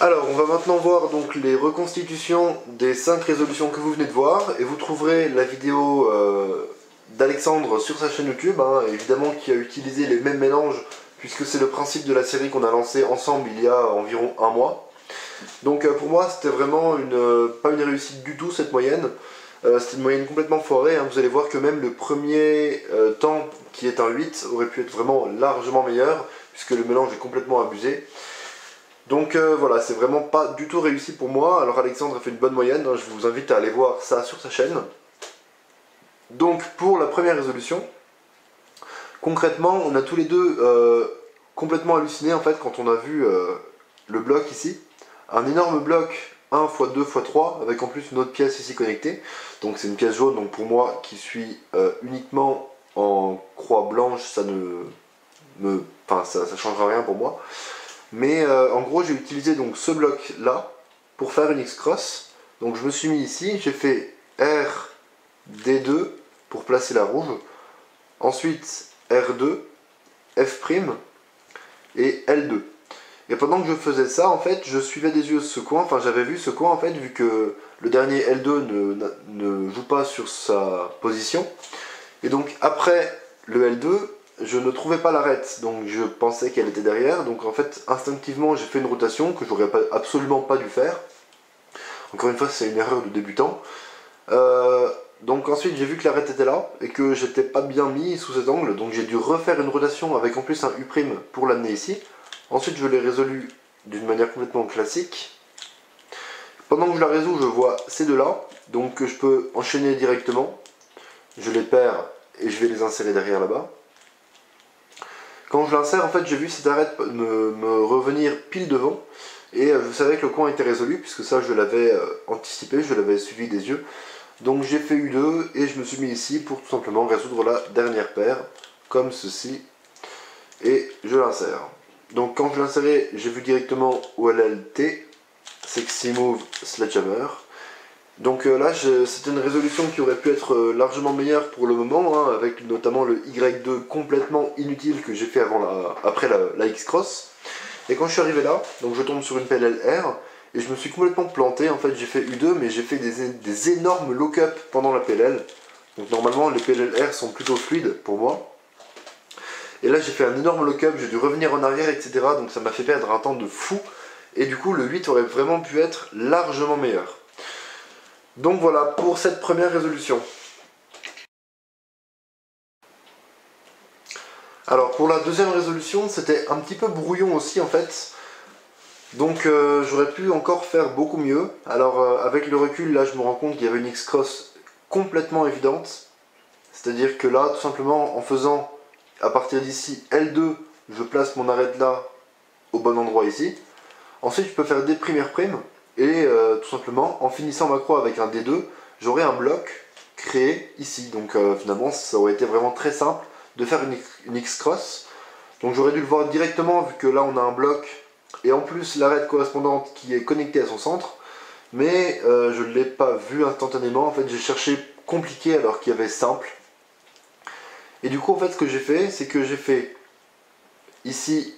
Alors, on va maintenant voir donc les reconstitutions des 5 résolutions que vous venez de voir, et vous trouverez la vidéo d'Alexandre sur sa chaîne YouTube, hein, évidemment qui a utilisé les mêmes mélanges, puisque c'est le principe de la série qu'on a lancé ensemble il y a environ un mois. Donc pour moi c'était vraiment pas une réussite du tout cette moyenne, c'était une moyenne complètement foirée, hein. Vous allez voir que même le premier temps qui est un 8 aurait pu être vraiment largement meilleur, puisque le mélange est complètement abusé. Donc voilà, c'est vraiment pas du tout réussi pour moi. Alors Alexandre a fait une bonne moyenne, hein, je vous invite à aller voir ça sur sa chaîne. Donc pour la première résolution, concrètement on a tous les deux complètement halluciné en fait quand on a vu le bloc ici. Un énorme bloc 1 x 2 x 3 avec en plus une autre pièce ici connectée. Donc c'est une pièce jaune, donc pour moi qui suis uniquement en croix blanche, ça changera rien pour moi. Mais en gros j'ai utilisé donc ce bloc là pour faire une X-cross. Donc je me suis mis ici, j'ai fait R, D2 pour placer la rouge. Ensuite R2, F' et L2. Et pendant que je faisais ça, en fait, je suivais des yeux ce coin, enfin j'avais vu ce coin en fait, vu que le dernier L2 ne joue pas sur sa position. Et donc après le L2, je ne trouvais pas l'arête, donc je pensais qu'elle était derrière, donc en fait instinctivement j'ai fait une rotation que j'aurais absolument pas dû faire. Encore une fois c'est une erreur de débutant. Donc ensuite j'ai vu que l'arête était là et que j'étais pas bien mis sous cet angle, donc j'ai dû refaire une rotation avec en plus un U' pour l'amener ici. Ensuite je l'ai résolu d'une manière complètement classique. Pendant que je la résous je vois ces deux là, donc je peux enchaîner directement. Je les perds et je vais les insérer derrière là-bas. Quand je l'insère, en fait, j'ai vu cette arête me revenir pile devant, et je savais que le coin était résolu, puisque ça, je l'avais anticipé, je l'avais suivi des yeux. Donc j'ai fait U2, et je me suis mis ici pour tout simplement résoudre la dernière paire, comme ceci, et je l'insère. Donc quand je l'insérais, j'ai vu directement OLLT, Sexy Move Sledgehammer. Donc là, c'était une résolution qui aurait pu être largement meilleure pour le moment, hein, avec notamment le Y2 complètement inutile que j'ai fait après la X-Cross. Et quand je suis arrivé là, donc je tombe sur une PLL R, et je me suis complètement planté. En fait, j'ai fait U2, mais j'ai fait des énormes lock-up pendant la PLL. Donc normalement, les PLL R sont plutôt fluides pour moi. Et là, j'ai fait un énorme lock-up, j'ai dû revenir en arrière, etc. Donc ça m'a fait perdre un temps de fou. Et du coup, le 8 aurait vraiment pu être largement meilleur. Donc voilà pour cette première résolution. Alors pour la deuxième résolution, c'était un petit peu brouillon aussi en fait. Donc j'aurais pu encore faire beaucoup mieux. Alors avec le recul, là je me rends compte qu'il y avait une X-cross complètement évidente. C'est-à-dire que là, tout simplement en faisant à partir d'ici L2, je place mon arête là au bon endroit ici. Ensuite je peux faire D', R'. Et tout simplement, en finissant ma croix avec un D2, j'aurai un bloc créé ici. Donc finalement, ça aurait été vraiment très simple de faire une X-cross. Donc j'aurais dû le voir directement, vu que là on a un bloc, et en plus l'arête correspondante qui est connectée à son centre. Mais je ne l'ai pas vu instantanément, en fait j'ai cherché compliqué alors qu'il y avait simple. Et du coup en fait ce que j'ai fait, c'est que j'ai fait ici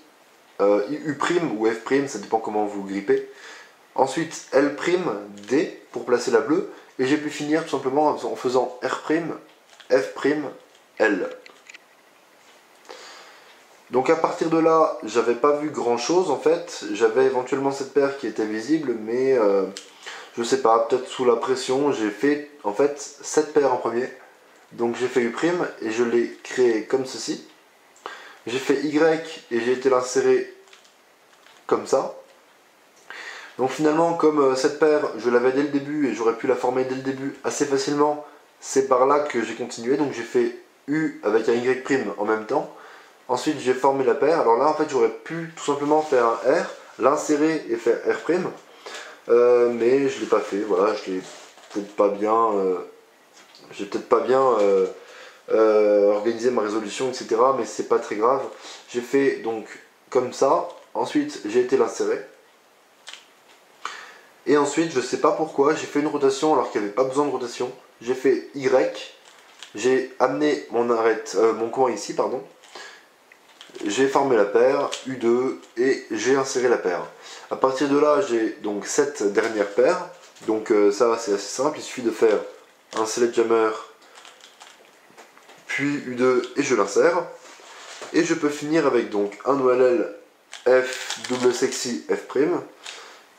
U' ou F', ça dépend comment vous grippez. Ensuite L', D pour placer la bleue, et j'ai pu finir tout simplement en faisant R', F', L. Donc à partir de là, j'avais pas vu grand chose en fait, j'avais éventuellement cette paire qui était visible, mais je sais pas, peut-être sous la pression, j'ai fait en fait cette paire en premier. Donc j'ai fait U' et je l'ai créé comme ceci. J'ai fait Y et j'ai été l'insérer comme ça. Donc finalement, comme cette paire, je l'avais dès le début et j'aurais pu la former dès le début assez facilement, c'est par là que j'ai continué. Donc j'ai fait U avec un Y' en même temps. Ensuite j'ai formé la paire. Alors là en fait j'aurais pu tout simplement faire un R, l'insérer et faire R'. Mais je ne l'ai pas fait, voilà, je l'ai peut-être pas bien... j'ai peut-être pas bien organisé ma résolution, etc. Mais c'est pas très grave. J'ai fait donc comme ça. Ensuite j'ai été l'insérer. Et ensuite, je sais pas pourquoi, j'ai fait une rotation alors qu'il n'y avait pas besoin de rotation. J'ai fait Y, j'ai amené mon coin ici, pardon. j'ai formé la paire, U2, et j'ai inséré la paire. À partir de là, j'ai donc cette dernière paire. Donc ça, c'est assez simple, il suffit de faire un sledgehammer, puis U2, et je l'insère. Et je peux finir avec donc un OLL F double sexy F'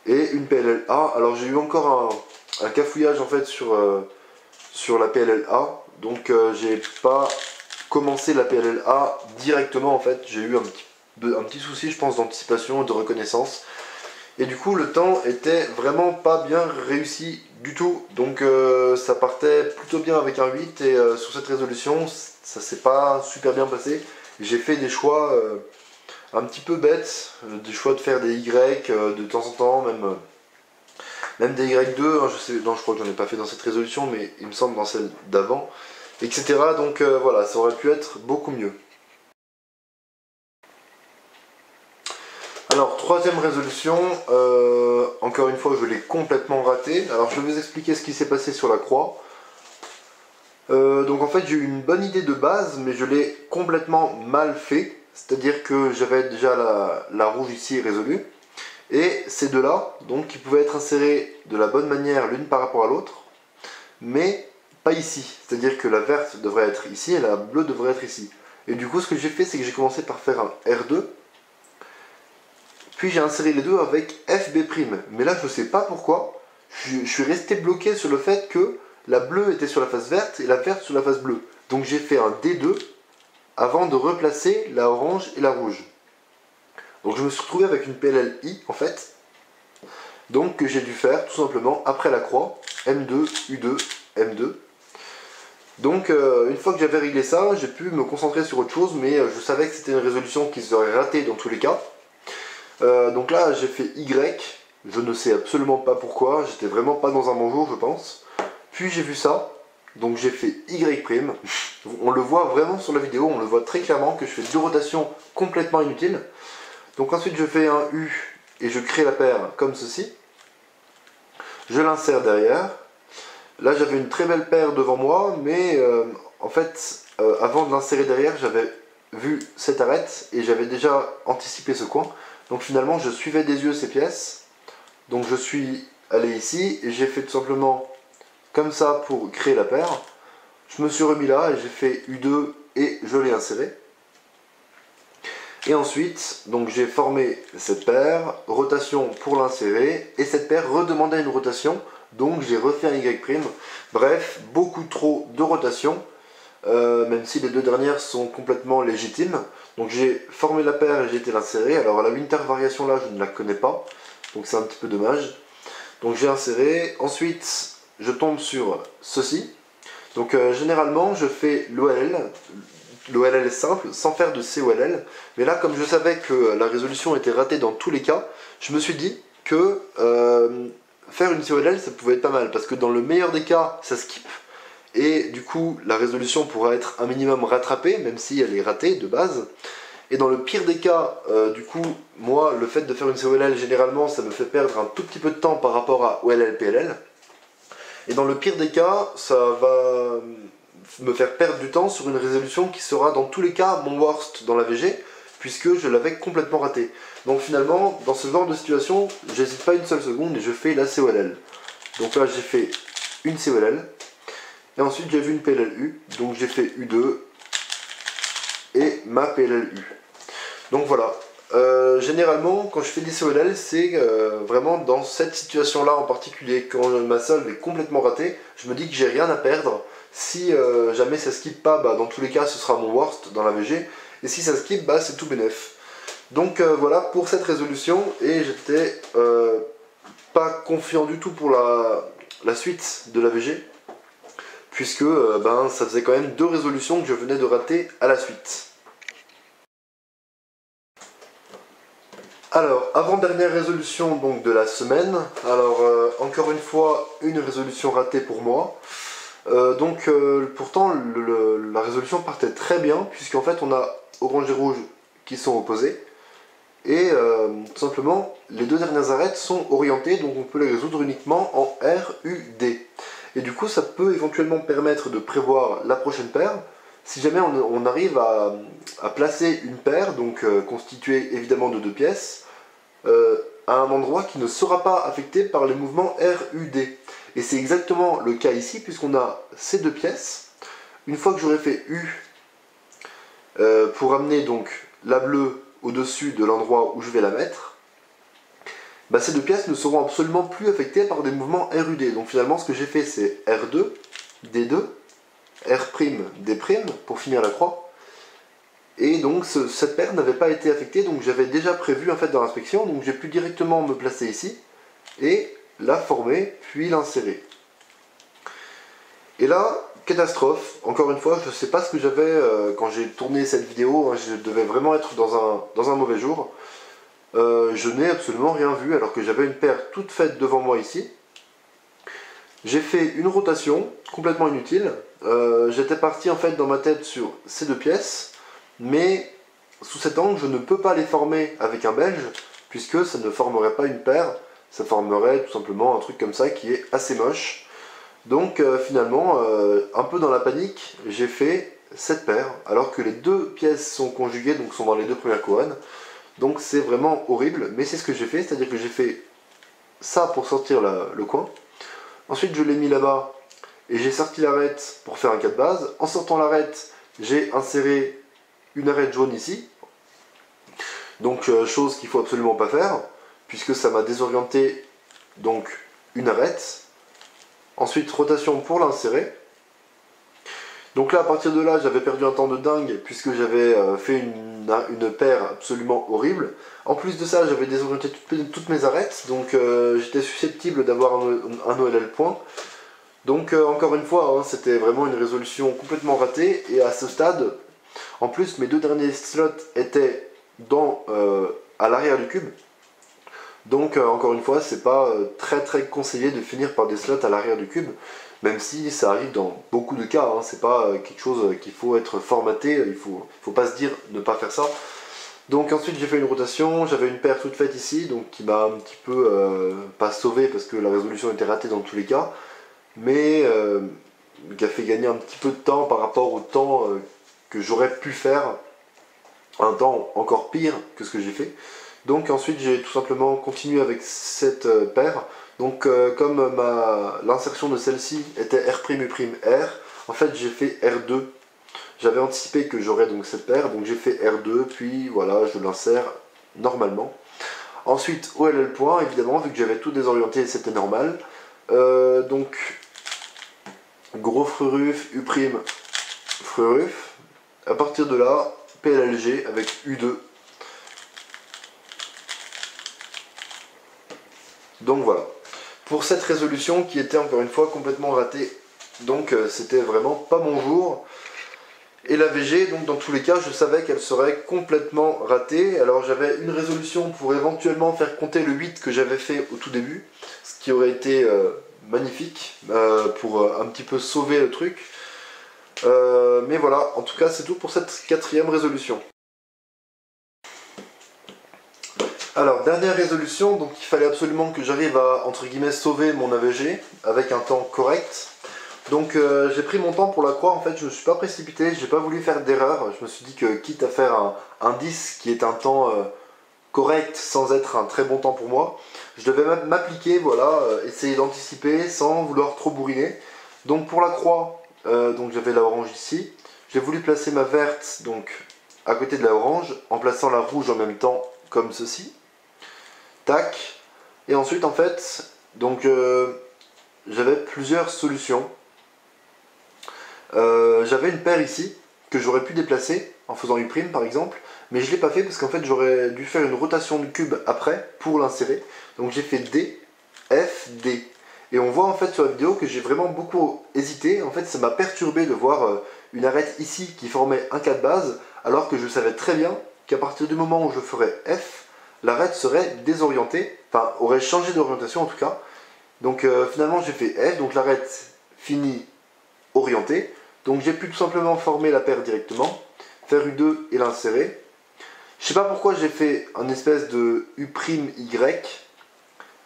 et une PLL A. Alors j'ai eu encore un cafouillage en fait sur la PLL A, donc j'ai pas commencé la PLL A directement en fait, j'ai eu un petit souci je pense d'anticipation et de reconnaissance. Et du coup le temps était vraiment pas bien réussi du tout, donc ça partait plutôt bien avec un 8 et sur cette résolution ça s'est pas super bien passé. J'ai fait des choix un petit peu bêtes, des choix de faire des Y de temps en temps, même des Y2, hein, non, je crois que j'en ai pas fait dans cette résolution, mais il me semble dans celle d'avant, etc. Donc voilà, ça aurait pu être beaucoup mieux. Alors, troisième résolution, encore une fois, je l'ai complètement raté. Alors, je vais vous expliquer ce qui s'est passé sur la croix. Donc en fait, j'ai eu une bonne idée de base, mais je l'ai complètement mal fait. C'est-à-dire que j'avais déjà la rouge ici résolue. Et ces deux-là, donc, qui pouvaient être insérés de la bonne manière l'une par rapport à l'autre, mais pas ici. C'est-à-dire que la verte devrait être ici et la bleue devrait être ici. Et du coup, ce que j'ai fait, c'est que j'ai commencé par faire un R2, puis j'ai inséré les deux avec FB'. Mais là, je ne sais pas pourquoi, je suis resté bloqué sur le fait que la bleue était sur la face verte et la verte sur la face bleue. Donc j'ai fait un D2 avant de replacer la orange et la rouge. Donc je me suis retrouvé avec une PLLI en fait. Donc que j'ai dû faire tout simplement après la croix, M2, U2, M2. Donc une fois que j'avais réglé ça, j'ai pu me concentrer sur autre chose, mais je savais que c'était une résolution qui serait ratée dans tous les cas. Donc là j'ai fait Y, je ne sais absolument pas pourquoi, j'étais vraiment pas dans un bon jour je pense. Puis j'ai vu ça, donc j'ai fait Y', on le voit vraiment sur la vidéo, on le voit très clairement que je fais deux rotations complètement inutiles. Donc ensuite je fais un U et je crée la paire comme ceci. Je l'insère derrière. Là j'avais une très belle paire devant moi, mais en fait avant de l'insérer derrière j'avais vu cette arête et j'avais déjà anticipé ce coin. Donc finalement je suivais des yeux ces pièces. Donc je suis allé ici et j'ai fait tout simplement comme ça pour créer la paire. Je me suis remis là et j'ai fait U2 et je l'ai inséré. Et ensuite, donc j'ai formé cette paire, rotation pour l'insérer, et cette paire redemandait une rotation, donc j'ai refait un Y'. Bref, beaucoup trop de rotations, même si les deux dernières sont complètement légitimes. Donc j'ai formé la paire et j'ai été l'insérer. Alors la Winter variation là, je ne la connais pas, donc c'est un petit peu dommage. Donc j'ai inséré, ensuite je tombe sur ceci. Donc généralement je fais l'OLL. L'OLL est simple, sans faire de COLL. Mais là, comme je savais que la résolution était ratée dans tous les cas, je me suis dit que faire une COLL, ça pouvait être pas mal. Parce que dans le meilleur des cas, ça skip. Et du coup, la résolution pourra être un minimum rattrapée, même si elle est ratée de base. Et dans le pire des cas, du coup, moi, le fait de faire une COLL, généralement, ça me fait perdre un tout petit peu de temps par rapport à OLL-PLL. Et dans le pire des cas, ça va me faire perdre du temps sur une résolution qui sera dans tous les cas mon worst dans la VG, puisque je l'avais complètement raté. Donc finalement, dans ce genre de situation, j'hésite pas une seule seconde et je fais la COLL. Donc là j'ai fait une COLL, et ensuite j'ai vu une PLLU, donc j'ai fait U2 et ma PLLU. Donc voilà. Généralement, quand je fais des COLL, c'est vraiment dans cette situation-là en particulier. Quand ma solve est complètement ratée, je me dis que j'ai rien à perdre. Si jamais ça skip pas, bah, dans tous les cas, ce sera mon worst dans la VG. Et si ça skip, bah, c'est tout bénef. Donc voilà pour cette résolution. Et j'étais pas confiant du tout pour la suite de la VG. Puisque ben, ça faisait quand même deux résolutions que je venais de rater à la suite. Alors, avant-dernière résolution donc, de la semaine. Alors, encore une fois, une résolution ratée pour moi. Pourtant, la résolution partait très bien, puisqu'en fait, on a orange et rouge qui sont opposés. Et tout simplement, les deux dernières arêtes sont orientées, donc on peut les résoudre uniquement en R, U, D. Et du coup, ça peut éventuellement permettre de prévoir la prochaine paire, si jamais on arrive à placer une paire, donc constituée évidemment de deux pièces, à un endroit qui ne sera pas affecté par les mouvements RUD. Et c'est exactement le cas ici, puisqu'on a ces deux pièces. Une fois que j'aurai fait U pour amener donc la bleue au-dessus de l'endroit où je vais la mettre, bah, ces deux pièces ne seront absolument plus affectées par des mouvements RUD. Donc finalement, ce que j'ai fait, c'est R2, D2, R', D' pour finir la croix. Et donc cette paire n'avait pas été affectée, donc j'avais déjà prévu en fait dans l'inspection, donc j'ai pu directement me placer ici et la former, puis l'insérer. Et là, catastrophe, encore une fois, je ne sais pas ce que j'avais quand j'ai tourné cette vidéo, hein, je devais vraiment être dans un mauvais jour. Je n'ai absolument rien vu alors que j'avais une paire toute faite devant moi ici. J'ai fait une rotation complètement inutile. J'étais parti en fait dans ma tête sur ces deux pièces, mais sous cet angle je ne peux pas les former avec un belge puisque ça ne formerait pas une paire, ça formerait tout simplement un truc comme ça qui est assez moche. Donc finalement, un peu dans la panique, j'ai fait cette paire alors que les deux pièces sont conjuguées, donc sont dans les deux premières couronnes. Donc c'est vraiment horrible, mais c'est ce que j'ai fait, c'est-à-dire que j'ai fait ça pour sortir le coin. Ensuite je l'ai mis là-bas et j'ai sorti l'arête pour faire un cas de base. En sortant l'arête, j'ai inséré une arête jaune ici. Donc chose qu'il ne faut absolument pas faire, puisque ça m'a désorienté donc une arête. Ensuite rotation pour l'insérer. Donc là, à partir de là, j'avais perdu un temps de dingue puisque j'avais fait une paire absolument horrible. En plus de ça, j'avais désorienté toutes mes arêtes, donc j'étais susceptible d'avoir un OLL point. Donc encore une fois, hein, c'était vraiment une résolution complètement ratée. Et à ce stade, en plus, mes deux derniers slots étaient à l'arrière du cube. Donc encore une fois, c'est pas très conseillé de finir par des slots à l'arrière du cube. Même si ça arrive dans beaucoup de cas, hein, c'est pas quelque chose qu'il faut être formaté, il faut pas se dire ne pas faire ça. Donc ensuite j'ai fait une rotation, j'avais une paire toute faite ici, donc qui m'a un petit peu, pas sauvé parce que la résolution était ratée dans tous les cas, mais qui a fait gagner un petit peu de temps par rapport au temps que j'aurais pu faire, un temps encore pire que ce que j'ai fait. Donc ensuite j'ai tout simplement continué avec cette paire. Donc comme l'insertion de celle-ci était R', U', R, en fait j'ai fait R2. J'avais anticipé que j'aurais donc cette paire, donc j'ai fait R2, puis voilà, je l'insère normalement. Ensuite OLL point, évidemment, vu que j'avais tout désorienté, c'était normal. Donc gros fruruf, U', fruruf. À partir de là, PLLG avec U2. Donc voilà, pour cette résolution qui était encore une fois complètement ratée, donc c'était vraiment pas mon jour. Et la VG, donc dans tous les cas, je savais qu'elle serait complètement ratée. Alors j'avais une résolution pour éventuellement faire compter le 8 que j'avais fait au tout début, ce qui aurait été magnifique pour un petit peu sauver le truc. Mais voilà, en tout cas c'est tout pour cette quatrième résolution. Alors, dernière résolution, donc il fallait absolument que j'arrive à, entre guillemets, sauver mon AVG avec un temps correct. Donc j'ai pris mon temps pour la croix, en fait je me suis pas précipité, j'ai pas voulu faire d'erreur. Je me suis dit que quitte à faire un 10 qui est un temps correct sans être un très bon temps pour moi, je devais m'appliquer, voilà, essayer d'anticiper sans vouloir trop bourriner. Donc pour la croix, donc j'avais la orange ici, j'ai voulu placer ma verte donc à côté de la orange en plaçant la rouge en même temps comme ceci. Tac. Et ensuite en fait, donc j'avais plusieurs solutions. J'avais une paire ici que j'aurais pu déplacer en faisant U' par exemple, mais je ne l'ai pas fait parce qu'en fait j'aurais dû faire une rotation du cube après pour l'insérer. Donc j'ai fait D, F, D. Et on voit en fait sur la vidéo que j'ai vraiment beaucoup hésité. En fait ça m'a perturbé de voir une arête ici qui formait un cas de base, alors que je savais très bien qu'à partir du moment où je ferais F, l'arête serait désorientée, enfin aurait changé d'orientation en tout cas. Donc finalement j'ai fait F, donc l'arête finit orientée. Donc j'ai pu tout simplement former la paire directement, faire U2 et l'insérer. Je sais pas pourquoi j'ai fait un espèce de U''Y.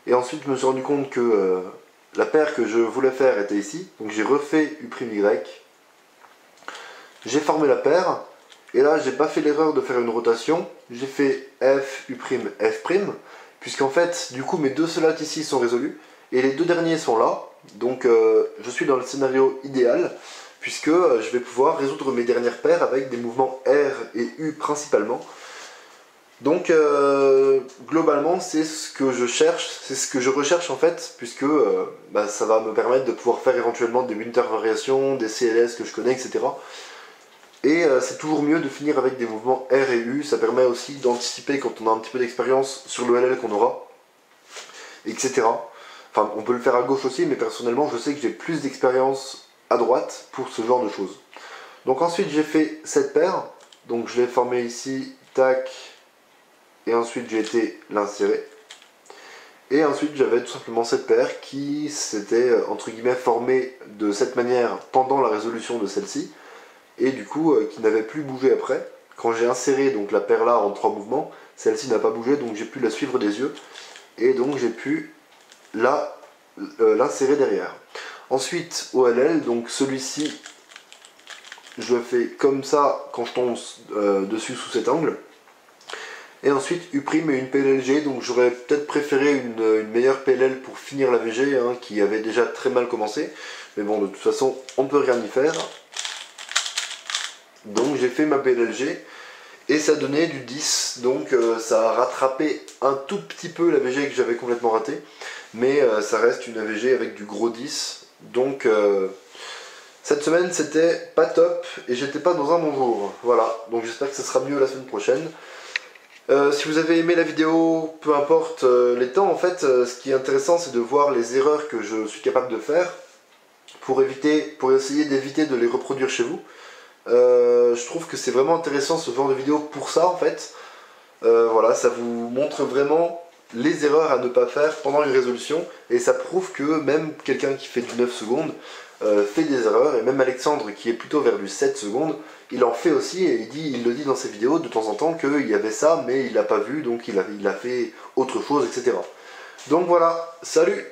Et ensuite je me suis rendu compte que la paire que je voulais faire était ici. Donc j'ai refait U''Y. j'ai formé la paire, et là j'ai pas fait l'erreur de faire une rotation, j'ai fait F, U', F', puisqu'en fait, du coup mes deux solates ici sont résolus, et les deux derniers sont là, donc je suis dans le scénario idéal, puisque je vais pouvoir résoudre mes dernières paires avec des mouvements R et U principalement. Donc globalement c'est ce que je cherche, c'est ce que je recherche en fait, puisque ça va me permettre de pouvoir faire éventuellement des winter variations, des CLS que je connais, etc. Et c'est toujours mieux de finir avec des mouvements R et U, ça permet aussi d'anticiper quand on a un petit peu d'expérience sur l'OLL qu'on aura, etc. Enfin on peut le faire à gauche aussi, mais personnellement je sais que j'ai plus d'expérience à droite pour ce genre de choses. Donc ensuite j'ai fait cette paire, donc je l'ai formée ici, tac, et ensuite j'ai été l'insérer. Et ensuite j'avais tout simplement cette paire qui s'était entre guillemets formée de cette manière pendant la résolution de celle-ci, et du coup qui n'avait plus bougé après. Quand j'ai inséré donc la paire là en 3 mouvements, celle-ci n'a pas bougé, donc j'ai pu la suivre des yeux, et donc j'ai pu l'insérer derrière. Ensuite OLL, donc celui-ci je le fais comme ça quand je tombe dessus sous cet angle. Et ensuite U' et une PLLG, donc j'aurais peut-être préféré une meilleure PLL pour finir la VG, hein, qui avait déjà très mal commencé. Mais bon, de toute façon, on ne peut rien y faire. Donc j'ai fait ma PLLG, et ça donnait du 10, donc ça a rattrapé un tout petit peu la VG que j'avais complètement ratée. Mais ça reste une AVG avec du gros 10, donc cette semaine c'était pas top, et j'étais pas dans un bon jour. Voilà, donc j'espère que ça sera mieux la semaine prochaine. Si vous avez aimé la vidéo, peu importe les temps, en fait, ce qui est intéressant c'est de voir les erreurs que je suis capable de faire pour essayer d'éviter de les reproduire chez vous. Je trouve que c'est vraiment intéressant ce genre de vidéo pour ça en fait. Voilà, ça vous montre vraiment les erreurs à ne pas faire pendant une résolution, et ça prouve que même quelqu'un qui fait du 9 secondes fait des erreurs, et même Alexandre qui est plutôt vers du 7 secondes, il en fait aussi, et il le dit dans ses vidéos de temps en temps qu'il y avait ça mais il l'a pas vu, donc il a fait autre chose, etc. Donc voilà, salut!